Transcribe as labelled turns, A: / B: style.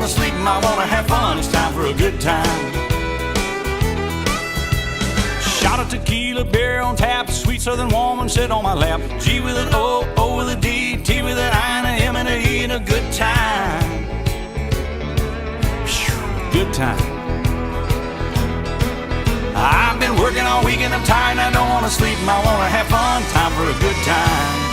A: wanna sleep and I wanna have fun. It's time for a good time. Shot of tequila, beer on tap, sweet southern woman sit on my lap. G with an O, O with a D, T with an I, and a M and a E, and a good time. Whew, good time. I've been working all week and I'm tired and I don't wanna sleep and I wanna have fun. Time for a good time.